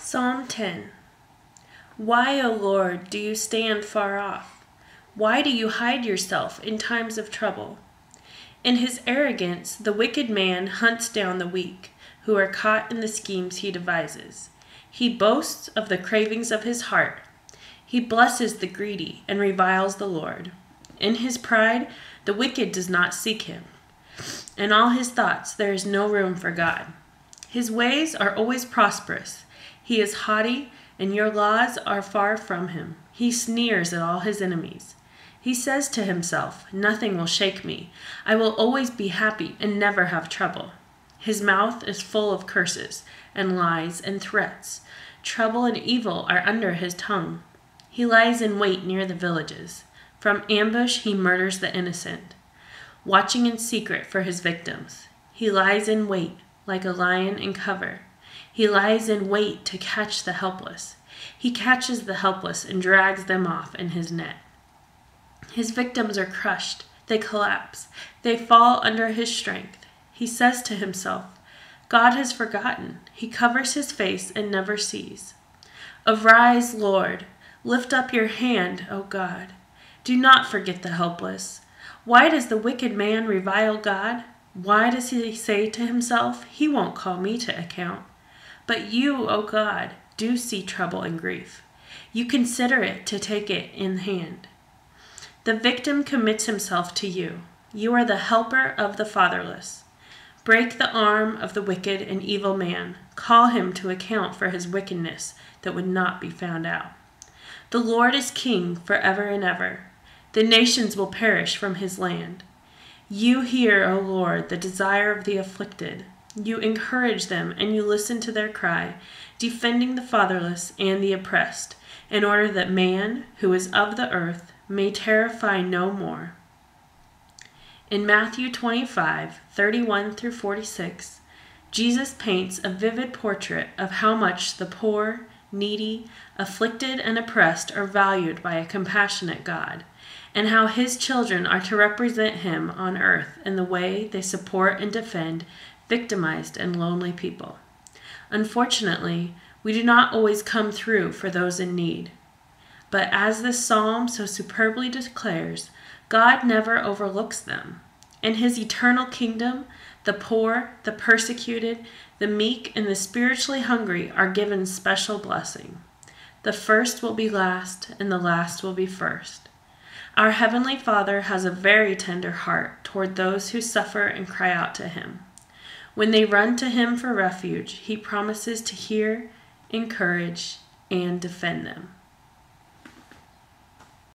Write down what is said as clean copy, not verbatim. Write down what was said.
Psalm 10. Why, O Lord, do you stand far off? Why do you hide yourself in times of trouble? In his arrogance, the wicked man hunts down the weak, who are caught in the schemes he devises. He boasts of the cravings of his heart. He blesses the greedy and reviles the Lord. In his pride, the wicked does not seek him. In all his thoughts, there is no room for God. His ways are always prosperous. He is haughty, and your laws are far from him. He sneers at all his enemies. He says to himself, "Nothing will shake me. I will always be happy and never have trouble." His mouth is full of curses and lies and threats. Trouble and evil are under his tongue. He lies in wait near the villages. From ambush he murders the innocent, watching in secret for his victims. He lies in wait like a lion in cover. He lies in wait to catch the helpless. He catches the helpless and drags them off in his net. His victims are crushed. They collapse. They fall under his strength. He says to himself, "God has forgotten." He covers his face and never sees. Arise, Lord. Lift up your hand, O God. Do not forget the helpless. Why does the wicked man revile God? Why does he say to himself, "He won't call me to account"? But you, O God, do see trouble and grief. You consider it to take it in hand. The victim commits himself to you. You are the helper of the fatherless. Break the arm of the wicked and evil man. Call him to account for his wickedness that would not be found out. The Lord is king forever and ever. The nations will perish from his land. You hear, O Lord, the desire of the afflicted. You encourage them and you listen to their cry, defending the fatherless and the oppressed, in order that man, who is of the earth, may terrify no more. In Matthew 25:31-46, Jesus paints a vivid portrait of how much the poor, needy, afflicted, and oppressed are valued by a compassionate God, and how his children are to represent him on earth in the way they support and defend victimized and lonely people. Unfortunately, we do not always come through for those in need. But as this psalm so superbly declares, God never overlooks them. In his eternal kingdom, the poor, the persecuted, the meek, and the spiritually hungry are given special blessing. The first will be last, and the last will be first. Our Heavenly Father has a very tender heart toward those who suffer and cry out to him. When they run to him for refuge, he promises to hear, encourage, and defend them.